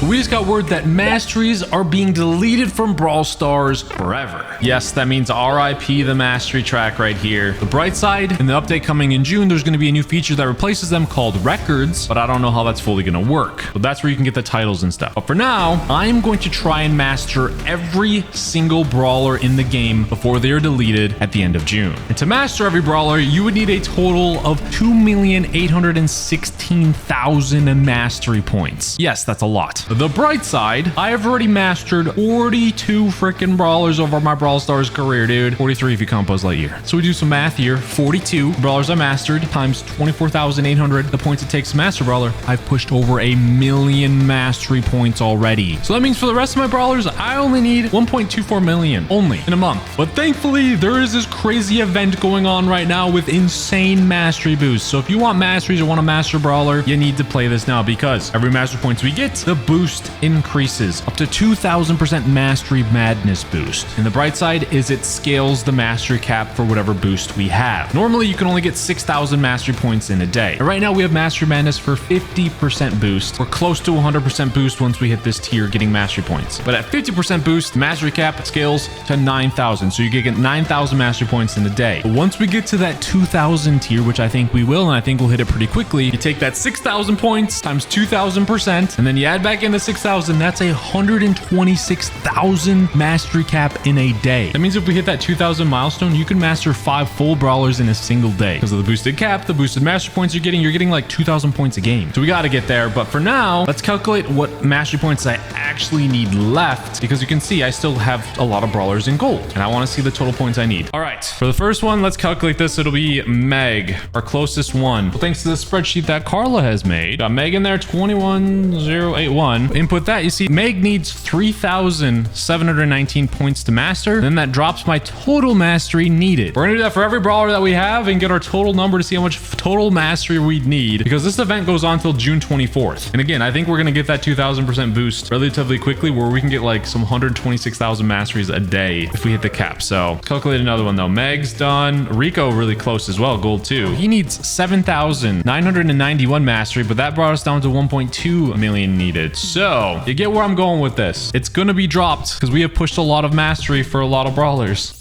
So we just got word that masteries are being deleted from Brawl Stars forever. Yes, that means RIP the mastery track right here. The bright side, in the update coming in June, there's going to be a new feature that replaces them called records, but I don't know how that's fully going to work. But that's where you can get the titles and stuff. But for now, I'm going to try and master every single brawler in the game before they are deleted at the end of June. And to master every brawler, you would need a total of 2,816,000 mastery points. Yes, that's a lot. The bright side, I have already mastered 42 freaking brawlers over my Brawl Stars career, dude. 43 if you count Buzz Lightyear. So we do some math here. 42 brawlers I mastered times 24,800, the points it takes to master brawler. I've pushed over 1,000,000 mastery points already. So that means for the rest of my brawlers, I only need 1.24 million only in a month. But thankfully, there is this crazy event going on right now with insane mastery boosts. So if you want masteries or want to master brawler, you need to play this now, because every mastery points we get, the boost increases up to 2,000% mastery madness boost. And the bright side is it scales the mastery cap for whatever boost we have. Normally, you can only get 6,000 mastery points in a day. And right now, we have mastery madness for 50% boost. We're close to 100% boost once we hit this tier getting mastery points. But at 50% boost, the mastery cap scales to 9,000. So you can get 9,000 mastery points in a day. But once we get to that 2,000 tier, which I think we will, and I think we'll hit it pretty quickly, you take that 6,000 points times 2,000%, and then you add back in the 6,000, that's 126,000 mastery cap in a day. That means if we hit that 2,000 milestone, you can master 5 full brawlers in a single day. Because of the boosted cap, the boosted mastery points you're getting like 2,000 points a game. So we got to get there. But for now, let's calculate what mastery points I actually need left, because you can see I still have a lot of brawlers in gold, and I want to see the total points I need. All right, for the first one, let's calculate this. It'll be Meg, our closest one. Well, thanks to the spreadsheet that Carla has made, got Meg in there, 21,081. Input that, you see Meg needs 3,719 points to master. Then that drops my total mastery needed. We're gonna do that for every brawler that we have and get our total number to see how much total mastery we need, because this event goes on until June 24th. And again, I think we're gonna get that 2,000% boost relatively quickly, where we can get like some 126,000 masteries a day if we hit the cap. So calculate another one though. Meg's done. Rico really close as well, gold 2. He needs 7,991 mastery, but that brought us down to 1.2 million needed. So you get where I'm going with this. It's gonna be dropped because we have pushed a lot of mastery for a lot of brawlers.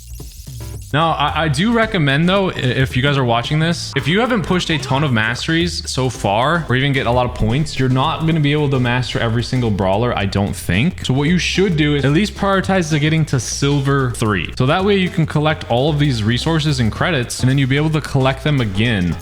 Now, I do recommend, though, if you guys are watching this, if you haven't pushed a ton of masteries so far, or even get a lot of points, you're not going to be able to master every single brawler, I don't think. So what you should do is at least prioritize getting to silver 3. So that way you can collect all of these resources and credits, and then you'll be able to collect them again.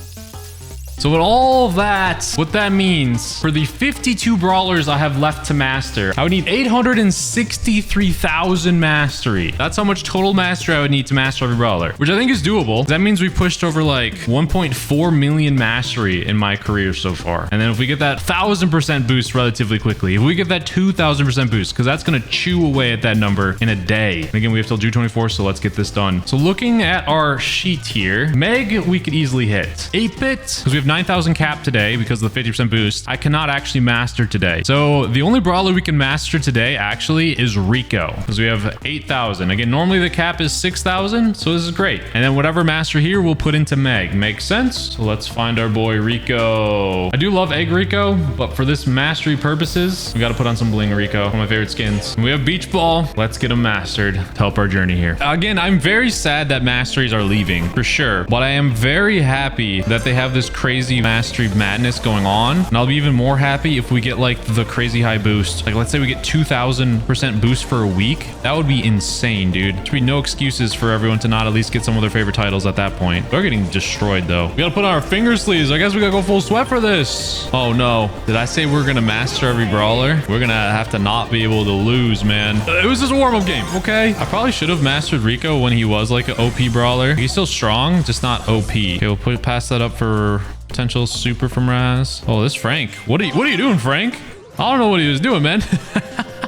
So with all that, what that means, for the 52 brawlers I have left to master, I would need 863,000 mastery. That's how much total mastery I would need to master every brawler, which I think is doable. That means we pushed over like 1.4 million mastery in my career so far. And then if we get that 1,000% boost relatively quickly, if we get that 2,000% boost, because that's going to chew away at that number in a day. And again, we have till June 24th, so let's get this done. So looking at our sheet here, Meg, we could easily hit. 8-bit, because we have 9,000 cap today because of the 50% boost. I cannot actually master today. So the only brawler we can master today actually is Rico, because we have 8,000. Again, normally the cap is 6,000, so this is great. And then whatever master here we'll put into Meg. Makes sense? So let's find our boy Rico. I do love Egg Rico, but for this mastery purposes, we got to put on some bling Rico, one of my favorite skins. And we have Beach Ball. Let's get him mastered to help our journey here. Again, I'm very sad that masteries are leaving, for sure, but I am very happy that they have this crazy mastery madness going on, and I'll be even more happy if we get like the crazy high boost. Like, let's say we get 2,000% boost for a week. That would be insane, dude. There should be no excuses for everyone to not at least get some of their favorite titles at that point. They're getting destroyed though. We gotta put on our finger sleeves. I guess we gotta go full sweat for this. Oh no, did I say we're gonna master every brawler? We're gonna have to not be able to lose, man. It was just a warm-up game, okay? I probably should have mastered Rico when he was like an OP brawler. He's still strong, just not OP. Okay, we'll pass that up for potential super from Raz. Oh, this Frank. What are you doing, Frank? I don't know what he was doing, man.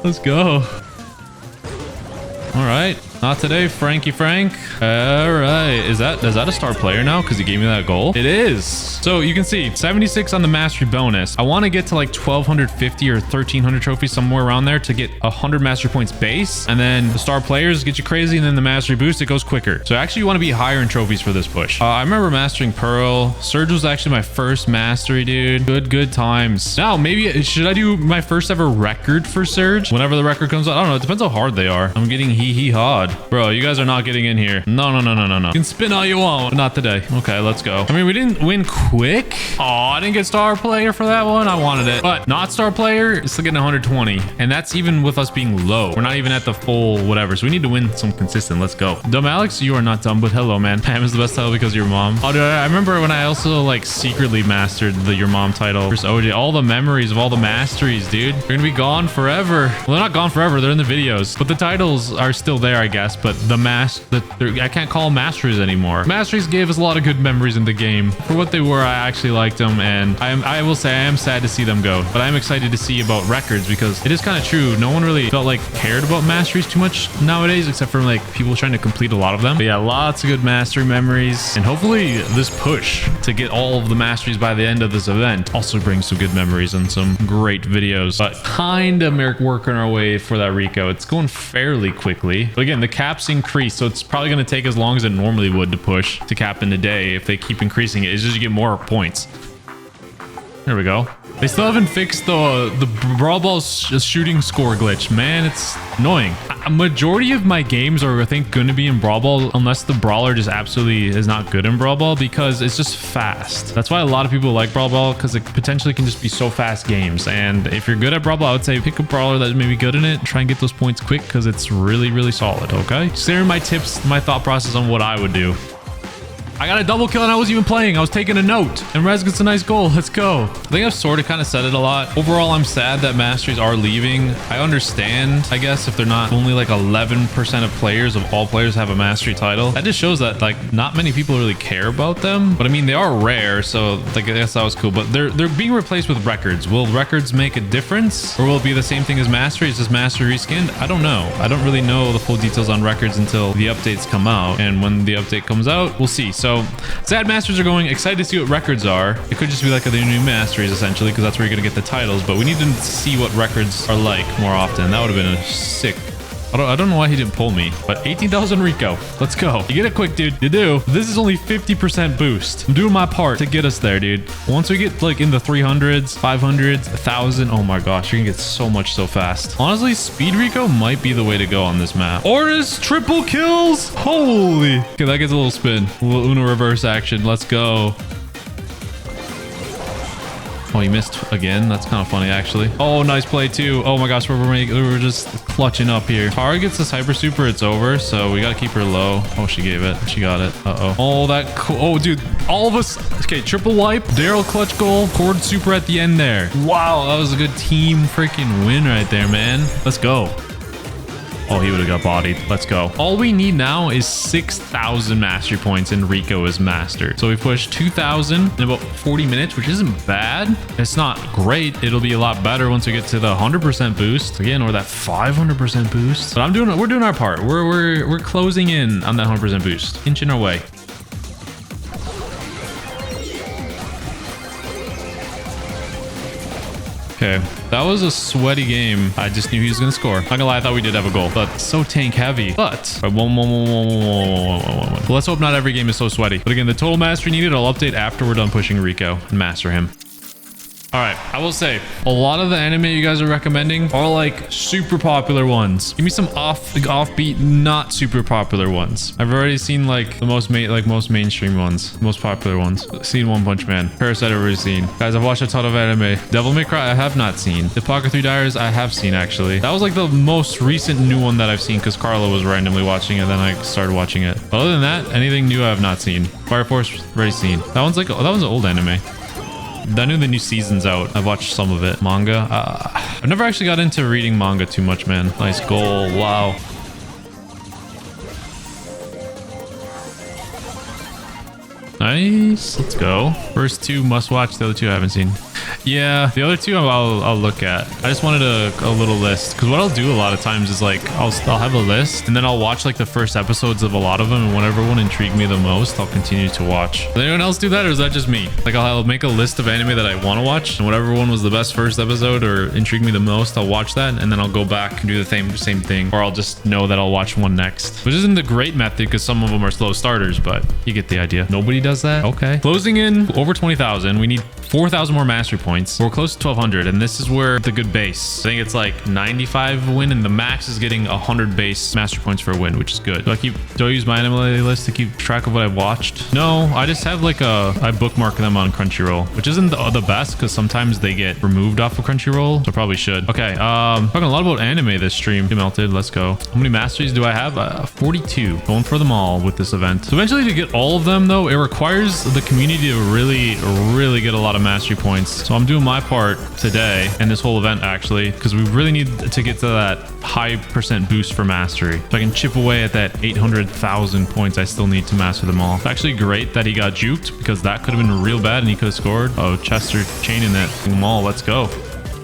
Let's go. All right. Not today, Frankie Frank. All right. Is that a star player now? Because he gave me that goal. It is. So you can see 76 on the mastery bonus. I want to get to like 1250 or 1300 trophies, somewhere around there, to get 100 mastery points base. And then the star players get you crazy. And then the mastery boost, it goes quicker. So actually you want to be higher in trophies for this push. I remember mastering Pearl. Surge was actually my first mastery, dude. Good times. Now, maybe should I do my first ever record for Surge? Whenever the record comes out, I don't know. It depends how hard they are. I'm getting hee-hee-hawed. Bro, you guys are not getting in here. No. You can spin all you want, but not today. Okay, let's go. I mean, we didn't win quick. Oh, I didn't get star player for that one. I wanted it. But not star player, it's still getting 120. And that's even with us being low. We're not even at the full whatever. So we need to win some consistent. Let's go. Dumb Alex, you are not dumb, but hello, man. Pam is the best title because of your mom. Oh, dude, I remember when I also like secretly mastered the your mom title. There's OJ. All the memories of all the masteries, dude. They're gonna be gone forever. Well, they're not gone forever. They're in the videos. But the titles are still there, I guess. But I can't call them masteries anymore. Masteries gave us a lot of good memories in the game. For what they were, I actually liked them. And I will say I am sad to see them go. But I'm excited to see about records because it is kind of true. No one really felt like cared about masteries too much nowadays, except for like people trying to complete a lot of them. But yeah, lots of good mastery memories. And hopefully this push to get all of the masteries by the end of this event also brings some good memories and some great videos. But kind of working our way for that Rico. It's going fairly quickly. But again, the caps increase, so it's probably going to take as long as it normally would to push to cap in a day if they keep increasing it. It's just you get more points. There we go. They still haven't fixed the Brawl Ball shooting score glitch. Man, it's annoying. A majority of my games are, I think, going to be in Brawl Ball unless the brawler just absolutely is not good in Brawl Ball because it's just fast. That's why a lot of people like Brawl Ball because it potentially can just be so fast games. And if you're good at Brawl Ball, I would say pick a brawler that's maybe good in it. Try and get those points quick because it's really, really solid, okay? Just there are my tips, my thought process on what I would do. I got a double kill and I wasn't even playing. I was taking a note. And Rez gets a nice goal. Let's go. I think I've sort of kind of said it a lot. Overall, I'm sad that masteries are leaving. I understand, I guess, if they're not only like 11% of players of all players have a mastery title. That just shows that like not many people really care about them. But I mean, they are rare. So like, I guess that was cool. But they're being replaced with records. Will records make a difference? Or will it be the same thing as mastery? Is this mastery reskinned? I don't know. I don't really know the full details on records until the updates come out. And when the update comes out, we'll see. So sad masters are going. Excited to see what records are. It could just be like the new masteries essentially because that's where you're gonna get the titles, but we need to see what records are like more often. That would have been a sick. I don't know why he didn't pull me, but 18,000 Rico. Let's go. You get it quick, dude. You do. This is only 50% boost. I'm doing my part to get us there, dude. Once we get like in the 300s, 500s, 1,000, oh my gosh, you can get so much so fast. Honestly, speed Rico might be the way to go on this map. Oris triple kills. Holy. Okay, that gets a little spin. A little Uno reverse action. Let's go. Oh, he missed again. That's kind of funny, actually. Oh, nice play, too. Oh, my gosh. We're just clutching up here. Tara gets this hyper super. It's over. So we got to keep her low. Oh, she gave it. She got it. Uh-oh. Oh, that cool. Oh, dude. All of us. Okay, triple wipe. Daryl clutch goal. Cord super at the end there. Wow, that was a good team freaking win right there, man. Let's go. Oh, he would have got bodied. Let's go. All we need now is 6,000 mastery points and Rico is mastered. So we pushed 2,000 in about 40 minutes, which isn't bad. It's not great. It'll be a lot better once we get to the 100% boost again, or that 500% boost. But we're doing our part. We're closing in on that 100% boost, inching our way. Okay, that was a sweaty game. I just knew he was going to score. Not gonna lie, I thought we did have a goal, but so tank heavy. But well, let's hope not every game is so sweaty. But again, the total mastery needed, I'll update after we're done pushing Rico and master him. All right, I will say a lot of the anime you guys are recommending are like super popular ones. Give me some offbeat, not super popular ones. I've already seen like the most mainstream ones, most popular ones. Seen One Punch Man, Parasite I've already seen. Guys, I've watched a ton of anime. Devil May Cry I have not seen. The Pocket 3 Diaries I have seen actually. That was like the most recent new one that I've seen because Carla was randomly watching it, then I started watching it. But other than that, anything new I have not seen. Fire Force already seen. That one's like, oh, that was an old anime. I knew the new season's out. I've watched some of it. Manga. I've never actually got into reading manga too much, man. Nice goal. Wow. Nice. Let's go. First two must watch. The other two I haven't seen. Yeah, the other two I'll look at. I just wanted a little list, because what I'll do a lot of times is like I'll have a list and then I'll watch like the first episodes of a lot of them, and whatever one intrigued me the most I'll continue to watch. Does anyone else do that, or is that just me? Like I'll make a list of anime that I want to watch, and whatever one was the best first episode or intrigued me the most, I'll watch that, and then I'll go back and do the same thing, or I'll just know that I'll watch one next, which isn't the great method because some of them are slow starters, but you get the idea. Nobody does that. Okay, closing in over 20,000. We need 4,000 more mastery points. We're close to 1,200, and this is where the good base. I think it's like 95 win, and the max is getting 100 base mastery points for a win, which is good. Do I use my anime list to keep track of what I've watched? No, I just have like I bookmark them on Crunchyroll, which isn't the best because sometimes they get removed off of Crunchyroll, so I probably should. Okay, talking a lot about anime this stream. Melted, let's go. How many masteries do I have? 42. Going for them all with this event. So eventually, to get all of them though, it requires the community to really get a lot of mastery points. So I'm doing my part today and this whole event actually, because we really need to get to that high percent boost for mastery. So I can chip away at that 800,000 points I still need to master them all. It's actually great that he got juked, because that could have been real bad and he could have scored. Oh, Chester chaining that mall. Let's go.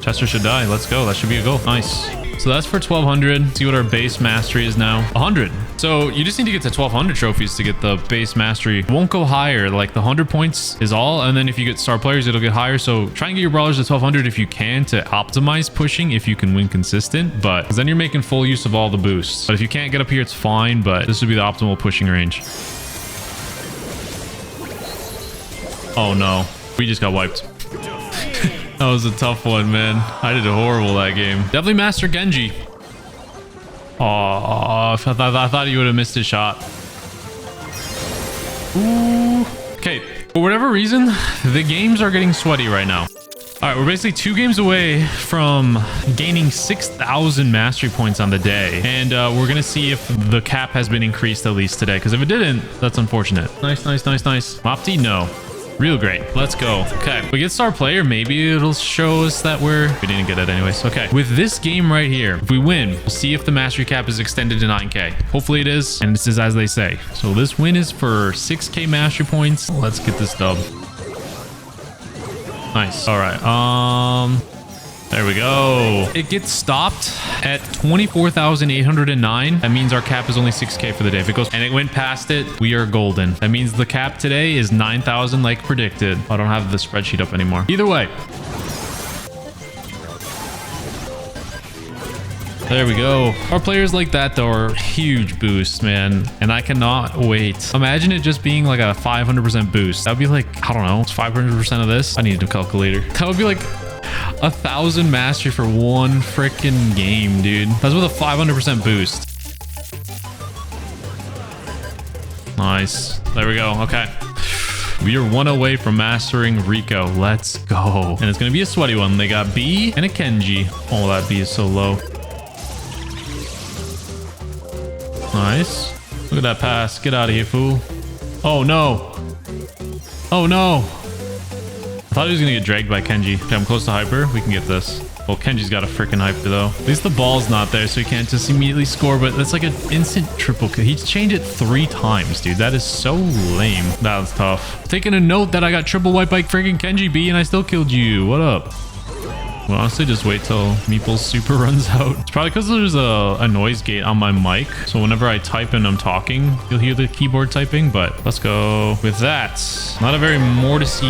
Chester should die. Let's go. That should be a goal. Nice. So that's for 1,200. See what our base mastery is now. 100. So you just need to get to 1,200 trophies to get the base mastery. It won't go higher. Like the 100 points is all. And then if you get star players, it'll get higher. So try and get your brawlers to 1,200 if you can, to optimize pushing if you can win consistent. But then you're making full use of all the boosts. But if you can't get up here, it's fine. But this would be the optimal pushing range. Oh no. We just got wiped. That was a tough one, man. I did horrible that game. Definitely Master Genji. Oh, I thought he would have missed his shot. Ooh. Okay, for whatever reason, the games are getting sweaty right now. All right, we're basically 2 games away from gaining 6,000 mastery points on the day. And we're going to see if the cap has been increased at least today. Because if it didn't, that's unfortunate. Nice. Mopti, no. Real great. Let's go. Okay, if we get star player, maybe it'll show us that we didn't get it anyways. Okay, with this game right here, if we win, we'll see if the mastery cap is extended to 9k. Hopefully it is, and this is as they say. So this win is for 6k mastery points. Let's get this dub. Nice. All right, there we go. It gets stopped at 24,809. That means our cap is only 6k for the day. If it goes and it went past it, we are golden. That means the cap today is 9,000 like predicted. I don't have the spreadsheet up anymore. Either way. There we go. Our players like that though are huge boosts, man. And I cannot wait. Imagine it just being like a 500% boost. That would be like, I don't know, it's 500% of this. I need a calculator. That would be like 1,000 mastery for one freaking game, dude. That's with a 500% boost. Nice. There we go. Okay. We are 1 away from mastering Rico. Let's go. And it's going to be a sweaty one. They got B and a Kenji. Oh, that B is so low. Nice. Look at that pass. Get out of here, fool. Oh, no. Oh, no. I thought he was going to get dragged by Kenji. Okay, I'm close to hyper. We can get this. Well, Kenji's got a freaking hyper, though. At least the ball's not there, so he can't just immediately score, but that's like an instant triple kill. He changed it 3 times, dude. That is so lame. That was tough. Taking a note that I got triple wiped by freaking Kenji B, and I still killed you. What up? Well, honestly, just wait till Meeple's super runs out. It's probably because there's a noise gate on my mic. So whenever I type and I'm talking, you'll hear the keyboard typing. But let's go with that. Not a very Mortis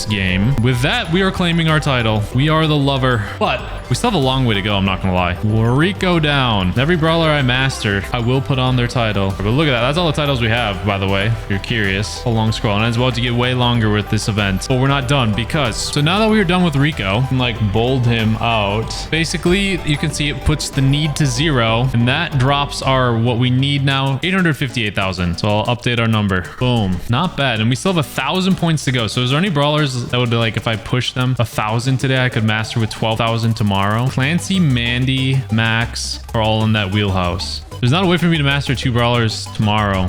game. With that, we are claiming our title. We are the lover. But we still have a long way to go, I'm not going to lie. Rico down. Every brawler I master, I will put on their title. But look at that. That's all the titles we have, by the way, if you're curious. A long scroll. And it's about to get way longer with this event. But we're not done because... So now that we are done with Rico... like bold him out, basically you can see it puts the need to 0, and that drops our what we need now, 858,000. So I'll update our number. Boom. Not bad. And we still have 1,000 points to go. So is there any brawlers that would be like, if I push them 1,000 today, I could master with 12,000 tomorrow? Clancy, Mandy, Max are all in that wheelhouse. There's not a way for me to master 2 brawlers tomorrow.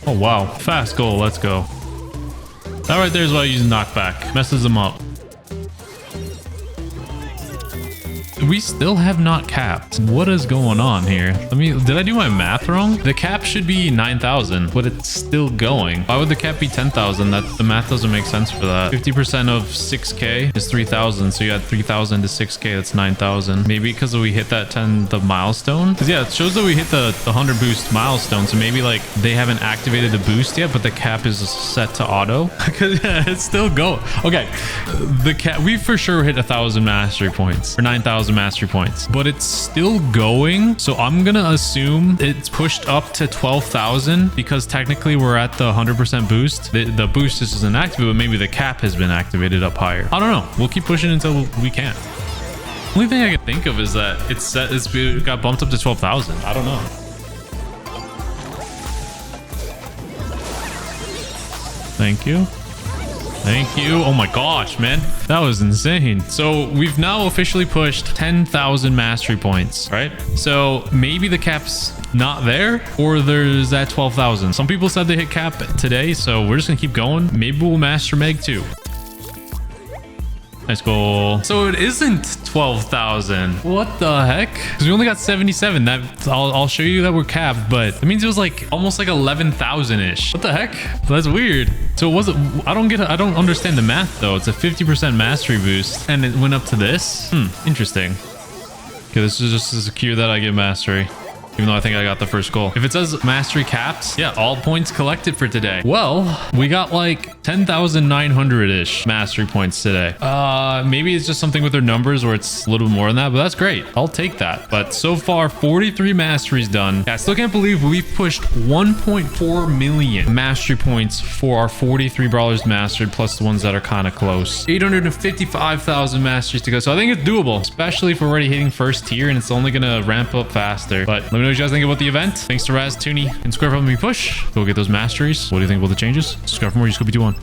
Oh wow, fast goal. Let's go. That right there is why I use knockback. Messes them up. We still have not capped. What is going on here? Did I do my math wrong? The cap should be 9,000, but it's still going. Why would the cap be 10,000? The math doesn't make sense for that. 50% of 6K is 3,000. So you add 3,000 to 6K, that's 9,000. Maybe because we hit that the milestone. Because yeah, it shows that we hit the 100 boost milestone. So maybe like they haven't activated the boost yet, but the cap is set to auto. Because yeah, it's still going. Okay, the cap, we for sure hit 1,000 mastery points or 9,000 mastery points, but it's still going. So I'm gonna assume it's pushed up to 12,000 because technically we're at the 100% boost. The boost isn't active, but maybe the cap has been activated up higher. I don't know. We'll keep pushing until we can't. The only thing I can think of is that it got bumped up to 12,000. I don't know. Thank you. Thank you. Oh my gosh, man. That was insane. So we've now officially pushed 10,000 mastery points, right? So maybe the cap's not there or there's at 12,000. Some people said they hit cap today, so we're just gonna keep going. Maybe we'll master Meg too. Nice goal. So it isn't 12,000. What the heck? Because we only got 77. I'll show you that we're capped, but it means it was like almost like 11,000-ish. What the heck? That's weird. So it wasn't, I don't understand the math though. It's a 50% mastery boost and it went up to this. Interesting. Okay, this is just to secure that I get mastery. Even though I think I got the first goal. If it says mastery caps, yeah, all points collected for today. Well, we got like 10,900-ish mastery points today. Maybe it's just something with their numbers where it's a little bit more than that, but that's great. I'll take that. But so far, 43 masteries done. Yeah, I still can't believe we've pushed 1.4 million mastery points for our 43 brawlers mastered, plus the ones that are kind of close. 855,000 masteries to go. So I think it's doable, especially if we're already hitting first tier and it's only going to ramp up faster. But let me know what you guys think about the event. Thanks to Raz, Tooney, and Square for helping me push. Go get those masteries. What do you think about the changes? Subscribe for more. Use code B21.